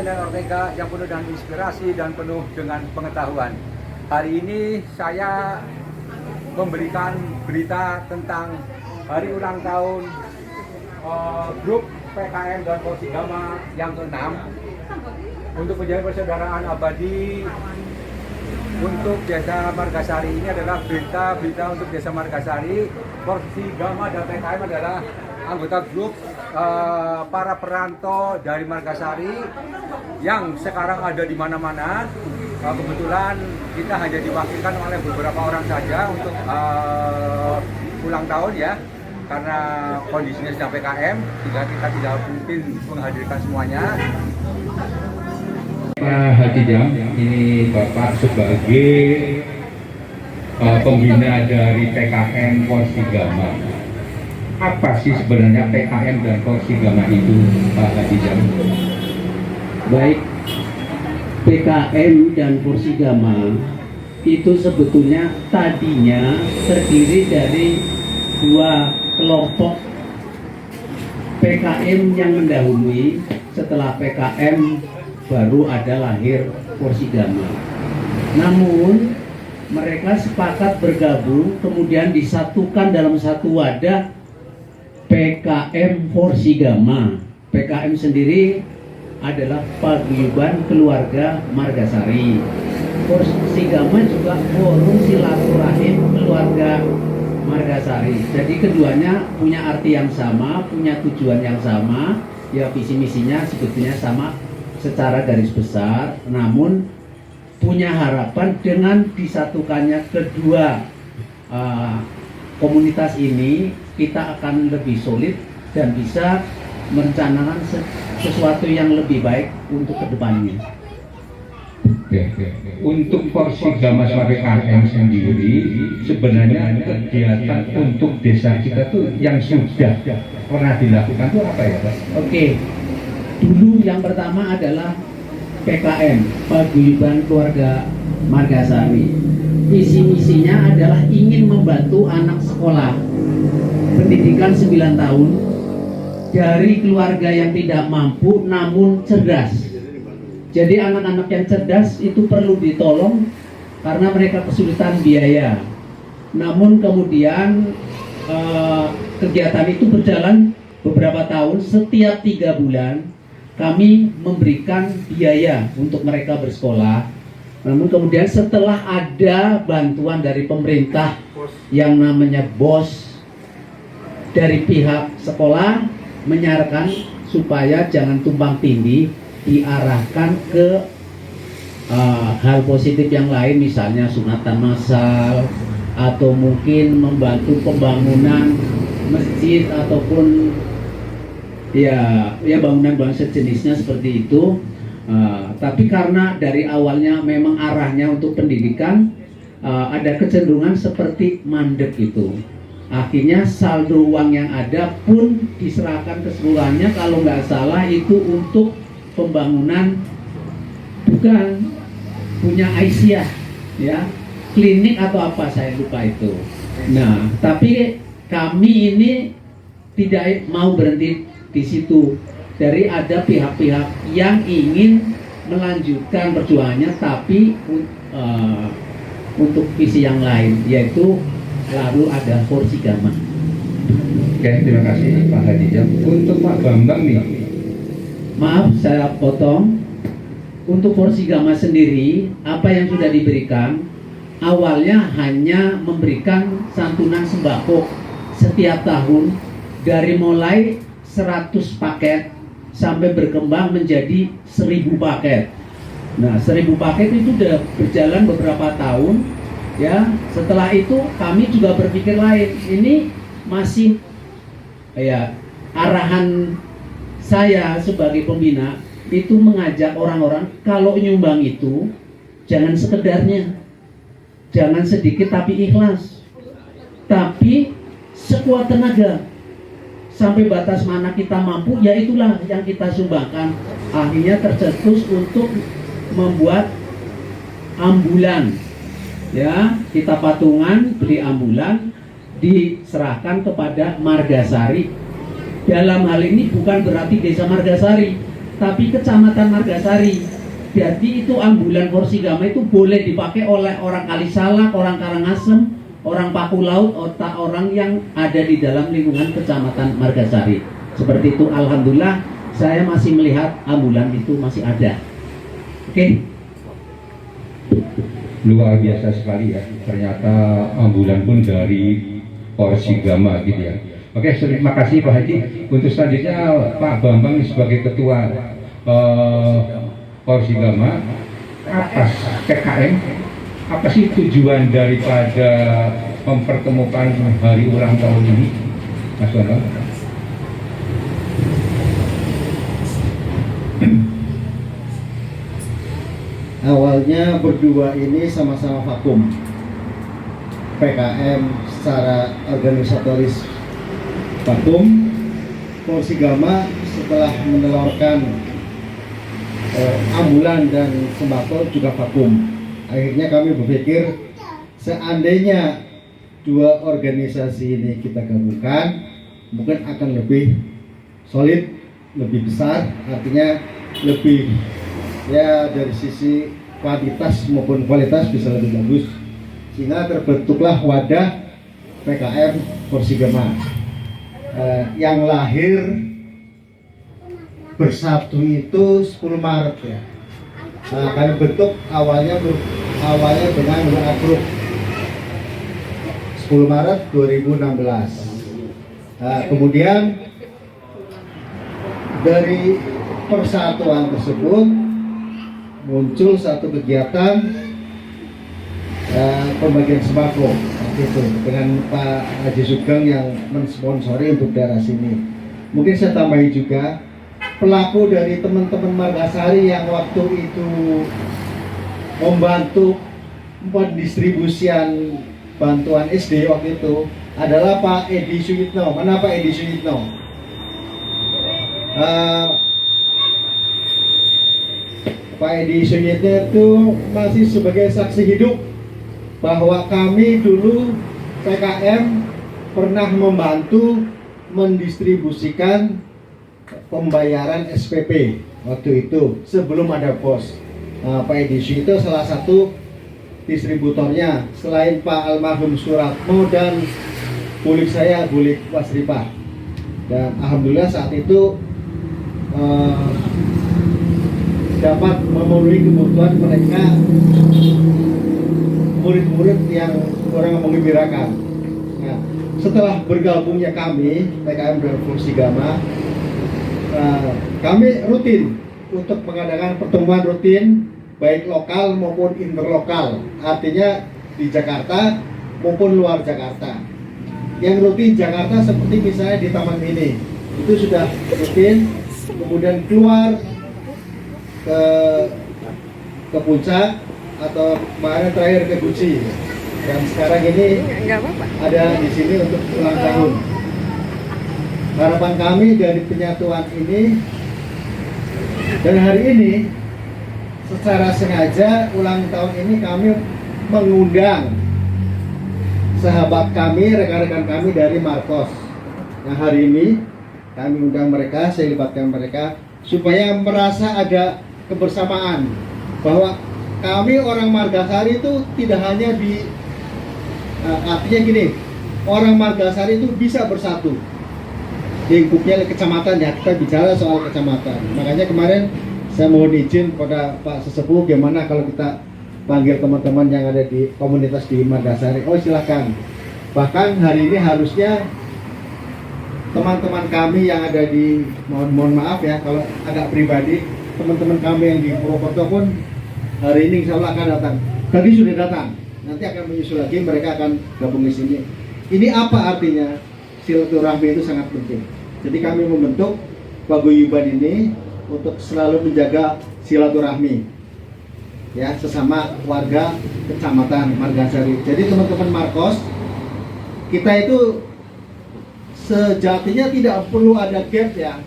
Daniel Ortega yang penuh dengan inspirasi dan penuh dengan pengetahuan. Hari ini saya memberikan berita tentang hari ulang tahun grup PKM dan Porsigama yang ke-6 untuk menjadi persaudaraan abadi untuk Desa Margasari. Ini adalah berita untuk Desa Margasari. Porsigama dan PKM adalah anggota grup para perantau dari Margasari yang sekarang ada di mana-mana. Kebetulan kita hanya diwakilkan oleh beberapa orang saja untuk ulang tahun ya, karena kondisinya sedang PKM, sehingga kita tidak mungkin menghadirkan semuanya. Pak Haji Jam, ini Bapak sebagai pembina dari PKM Porsigama. Apa sih sebenarnya PKM dan Porsigama itu, Pak Haji Jam? Baik, PKM dan Porsigama itu sebetulnya tadinya terdiri dari dua kelompok PKM yang mendahului. Setelah PKM baru ada lahir Porsigama. Namun mereka sepakat bergabung, kemudian disatukan dalam satu wadah PKM Porsigama. PKM sendiri adalah Paguyuban Keluarga Margasari. Porsigama juga forum silaturahim keluarga Margasari. Jadi keduanya punya arti yang sama, punya tujuan yang sama, ya visi misinya sebetulnya sama secara garis besar, namun punya harapan dengan disatukannya kedua komunitas ini, kita akan lebih solid dan bisa merencanakan sesuatu yang lebih baik untuk kedepannya. Untuk Porsigama sebagai PKM sendiri, sebenarnya kegiatan untuk desa kita tuh yang sudah pernah dilakukan itu apa ya, Pak? Oke, dulu yang pertama adalah PKM, Paguyuban Keluarga Margasari. Visi misinya adalah ingin membantu anak sekolah pendidikan 9 tahun dari keluarga yang tidak mampu namun cerdas. Jadi anak-anak yang cerdas itu perlu ditolong karena mereka kesulitan biaya. Namun kemudian kegiatan itu berjalan beberapa tahun. Setiap 3 bulan kami memberikan biaya untuk mereka bersekolah. Namun kemudian setelah ada bantuan dari pemerintah yang namanya BOS dari pihak sekolah menyarankan supaya jangan tumpang tindih, diarahkan ke hal positif yang lain, misalnya sunatan massal atau mungkin membantu pembangunan masjid ataupun ya bangunan-bangunan sejenisnya seperti itu. Tapi karena dari awalnya memang arahnya untuk pendidikan, ada kecenderungan seperti mandek itu. Akhirnya saldo uang yang ada pun diserahkan keseluruhannya, kalau nggak salah itu untuk pembangunan, bukan punya Aisyah ya, klinik atau apa saya lupa itu. Nah, tapi kami ini tidak mau berhenti di situ. Dari ada pihak-pihak yang ingin melanjutkan perjuangannya, tapi untuk visi yang lain, yaitu lalu ada Porsigama. Oke, terima kasih Pak Haji Jam. Untuk Pak Bambang nih, Maaf saya potong. Untuk Porsigama sendiri, apa yang sudah diberikan awalnya hanya memberikan santunan sembako setiap tahun dari mulai 100 paket sampai berkembang menjadi 1000 paket. Nah, 1000 paket itu sudah berjalan beberapa tahun ya. Setelah itu kami juga berpikir lain. Ini masih ya, arahan saya sebagai pembina itu mengajak orang-orang kalau nyumbang itu jangan sekedarnya, jangan sedikit tapi ikhlas, tapi sekuat tenaga. Sampai batas mana kita mampu, ya itulah yang kita sumbangkan. Akhirnya tercetus untuk membuat ambulan. Ya, kita patungan beli ambulan, diserahkan kepada Margasari. Dalam hal ini bukan berarti Desa Margasari, tapi Kecamatan Margasari. Jadi itu ambulan Porsigama itu boleh dipakai oleh orang Kalisalak, orang Karangasem, orang Paku Laut, orang yang ada di dalam lingkungan Kecamatan Margasari. Seperti itu, alhamdulillah saya masih melihat ambulan itu masih ada. Oke. Luar biasa sekali ya, ternyata ambulan pun dari Porsigama gitu ya. Oke, terima kasih Pak Haji. Untuk selanjutnya Pak Bambang sebagai ketua Porsigama atas PKM, apa sih tujuan daripada mempertemukan hari ulang tahun ini, Mas Bambang? Awalnya berdua ini sama-sama vakum. PKM secara organisatoris vakum. Porsigama setelah menelurkan ambulan dan sembako juga vakum. Akhirnya kami berpikir seandainya dua organisasi ini kita gabungkan, mungkin akan lebih solid, lebih besar, artinya lebih ya dari sisi kuantitas maupun kualitas bisa lebih bagus, sehingga terbentuklah wadah PKM Porsigama yang lahir bersatu itu 10 Maret ya. Nah, kami bentuk awalnya dengan WA Group 10 Maret 2016. Nah, kemudian dari persatuan tersebut muncul satu kegiatan pembagian sembako gitu, dengan Pak Haji Sugeng yang mensponsori untuk daerah sini. Mungkin saya tambahin juga pelaku dari teman-teman Margasari yang waktu itu membantu pendistribusian bantuan SD waktu itu adalah Pak Edi Suyitno. Mana Pak Edi Suyitno? Pak Edi Suyitno itu masih sebagai saksi hidup bahwa kami dulu PKM pernah membantu mendistribusikan pembayaran SPP waktu itu sebelum ada pos. Nah, Pak Edi Suyitno salah satu distributornya selain Pak almarhum Suratmo dan bulik saya, bulik Wasripah. Dan alhamdulillah saat itu dapat memenuhi kebutuhan mereka, murid-murid yang orang menggembirakan. Nah, setelah bergabungnya kami PKM dan Porsigama, kami rutin untuk mengadakan pertemuan rutin baik lokal maupun interlokal, artinya di Jakarta maupun luar Jakarta. Yang rutin Jakarta seperti misalnya di Taman Mini itu sudah rutin, kemudian keluar ke puncak atau kemarin terakhir ke Guci, dan sekarang ini ada di sini untuk ulang tahun. Harapan kami dari penyatuan ini dan hari ini secara sengaja ulang tahun ini kami mengundang sahabat kami, rekan-rekan kami dari Markos. Nah, hari ini kami undang mereka, saya libatkan mereka supaya merasa ada kebersamaan bahwa kami orang Margasari itu tidak hanya di artinya gini, orang Margasari itu bisa bersatu. Lingkupnya kecamatan ya, kita bicara soal kecamatan. Makanya kemarin saya mohon izin pada Pak Sesepuh, gimana kalau kita panggil teman-teman yang ada di komunitas di Margasari. Oh silahkan. Bahkan hari ini harusnya teman-teman kami yang ada di, mohon maaf ya kalau agak pribadi, teman-teman kami yang di Purwokerto pun hari ini insya Allah akan datang. Tadi sudah datang, nanti akan menyusul lagi, mereka akan gabung di sini. Ini apa artinya? Silaturahmi itu sangat penting. Jadi kami membentuk paguyuban ini untuk selalu menjaga silaturahmi, ya, sesama warga kecamatan Margasari. Jadi teman-teman Markos, kita itu sejatinya tidak perlu ada gap ya.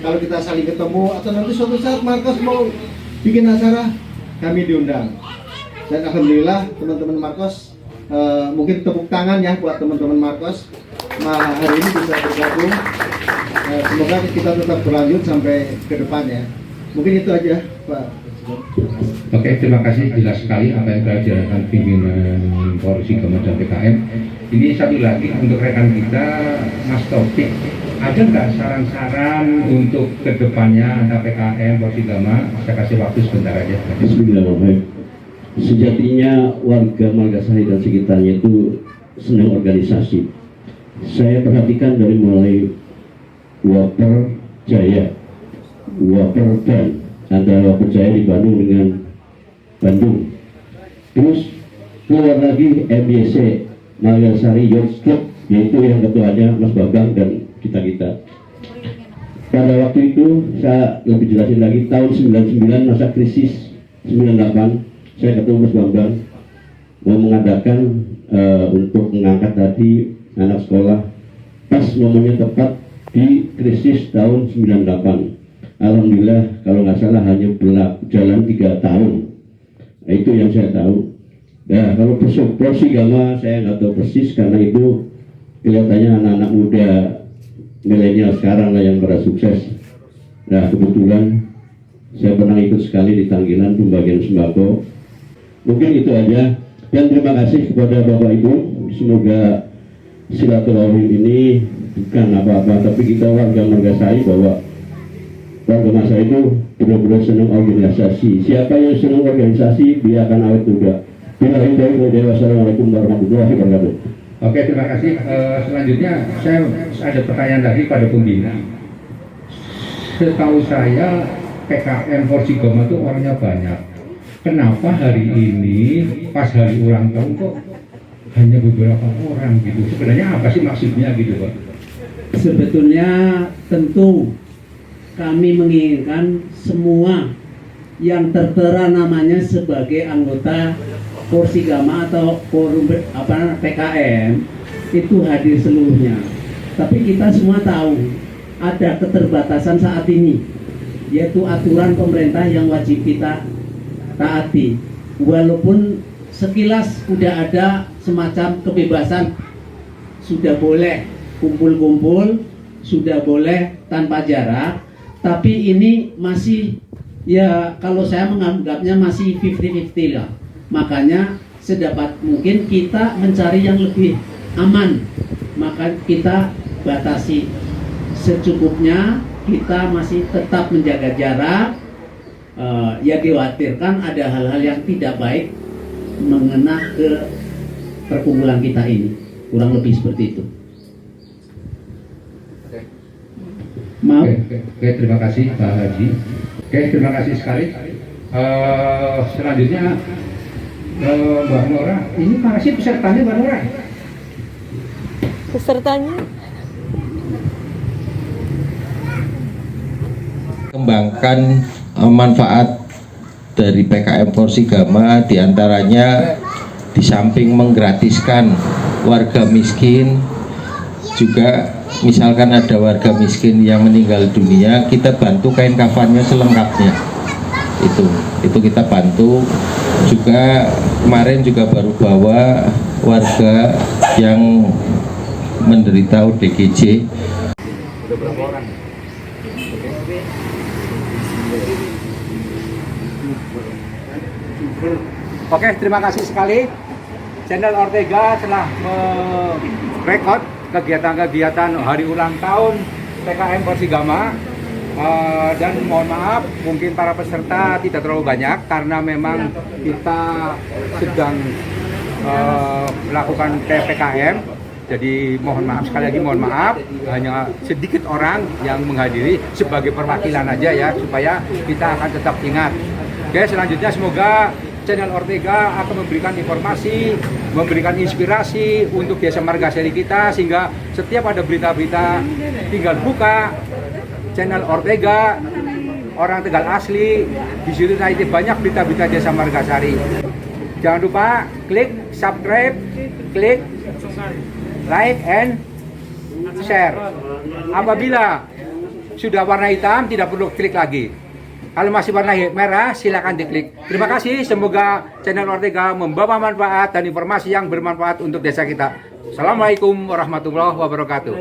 Kalau kita saling ketemu atau nanti suatu saat Markos mau bikin acara, kami diundang. Dan alhamdulillah teman-teman Markos, mungkin tepuk tangan ya buat teman-teman Markos. Nah, hari ini bisa bergabung. Semoga kita tetap berlanjut sampai ke depan ya. Mungkin itu aja, Pak. Oke, terima kasih, jelas sekali apa yang telah dilakukan pimpinan Polisi Gama dan PKM. Ini satu lagi untuk rekan kita, Mas Taufik, ada nggak saran-saran untuk kedepannya antara PKM, Polisi Gama? Saya kasih waktu sebentar aja. Bismillahirrahmanirrahim. Sejatinya warga Margasari dan sekitarnya itu senang organisasi. Saya perhatikan dari mulai Waper Jaya, Waper Dan, antara Waper Jaya di Bandung dengan Bandung. Terus keluar lagi MYC, Margasari Youth Club, yaitu yang ketuanya Mas Bambang dan kita-kita. Pada waktu itu saya lebih jelasin lagi, tahun 99 masa krisis 98, saya ketemu Mas Bambang mau mengadakan untuk mengangkat tadi anak sekolah pas momennya tepat di krisis tahun 98. Alhamdulillah kalau nggak salah hanya berjalan 3 tahun. Nah, itu yang saya tahu. Nah, kalau Polisi Gama saya nggak tahu persis karena itu kelihatannya anak-anak muda milenial sekarang lah yang pada sukses. Nah, kebetulan saya pernah ikut sekali di tanggilan pembagian sembako. Mungkin itu aja. Dan terima kasih kepada Bapak Ibu. Semoga silaturahmi ini bukan apa-apa, tapi kita warga Margasari bahwa warga masa itu benar-benar senang organisasi. Siapa yang senang organisasi, dia akan awet muda. Wassalamualaikum warahmatullahi wabarakatuh. Oke, terima kasih. Selanjutnya saya ada pertanyaan lagi pada pembina. Setahu saya PKM Polisi Gama itu orangnya banyak. Kenapa hari ini pas hari ulang tahun kok hanya beberapa orang gitu? Sebenarnya apa sih maksudnya gitu, Pak? Sebetulnya tentu kami menginginkan semua yang tertera namanya sebagai anggota Polisi Gama atau forum PKM itu hadir seluruhnya. Tapi kita semua tahu ada keterbatasan saat ini, yaitu aturan pemerintah yang wajib kita taati. Walaupun sekilas sudah ada semacam kebebasan, sudah boleh kumpul-kumpul, sudah boleh tanpa jarak, tapi ini masih, ya kalau saya menganggapnya masih 50-50 lah. Makanya sedapat mungkin kita mencari yang lebih aman, maka kita batasi secukupnya. Kita masih tetap menjaga jarak. Ya dikhawatirkan ada hal-hal yang tidak baik mengena ke perkumpulan kita ini, kurang lebih seperti itu. Maaf. Oke, terima kasih Pak Haji. Oke, terima kasih sekali. Selanjutnya Mbak Nora, ini mana sih pesertanya Mbak Nora? Pesertanya kembangkan manfaat dari PKM Polisi Gama, diantaranya di samping menggratiskan warga miskin, juga misalkan ada warga miskin yang meninggal dunia, kita bantu kain kafannya selengkapnya. Itu kita bantu. Juga kemarin juga baru bawa warga yang menderita ODGJ. Udah berapa orang? Oke, terima kasih sekali. Channel Ortega telah merekod kegiatan-kegiatan hari ulang tahun PKM Polisi Gama. Dan mohon maaf, mungkin para peserta tidak terlalu banyak karena memang kita sedang melakukan PPKM. Jadi mohon maaf, sekali lagi mohon maaf, hanya sedikit orang yang menghadiri sebagai perwakilan aja ya, supaya kita akan tetap ingat. Oke, selanjutnya semoga channel Ortega akan memberikan informasi, memberikan inspirasi untuk desa Margasari kita, sehingga setiap ada berita-berita tinggal buka channel Ortega, orang Tegal asli, di situ nanti banyak berita-berita desa Margasari. Jangan lupa klik subscribe, klik like and share. Apabila sudah warna hitam tidak perlu klik lagi. Kalau masih warna merah silakan diklik. Terima kasih, semoga channel Ortega membawa manfaat dan informasi yang bermanfaat untuk desa kita. Assalamualaikum warahmatullahi wabarakatuh.